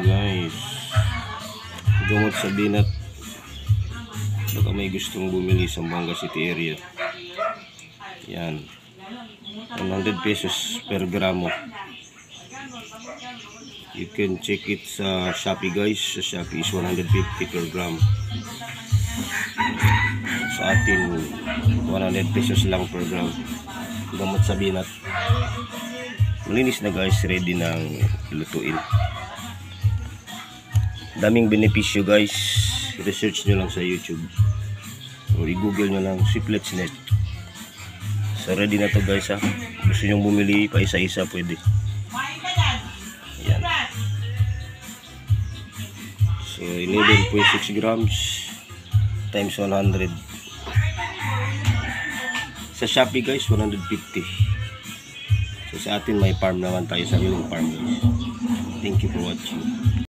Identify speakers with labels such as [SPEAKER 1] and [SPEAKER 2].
[SPEAKER 1] guys, gamot sa binat. Baka may gustong bumili sa Buanga City area. Yan, 100 pesos per gramo. You can check it sa Shopee guys. Sa Shopee is 150 per gram. Sa atin 100 pesos lang per gram. Gamot sa binat. Malinis na guys, ready nang lutuin. Daming benepisyo guys. Research nyo lang sa YouTube o i-google nyo lang Sweetlets Net. So ready na to guys ha. Gusto nyong bumili pa isa-isa pwede. Yan. So 11.6 grams times 100. Sa Shopee guys 150. So sa atin may farm naman tayo, sariling farm guys. Thank you for watching.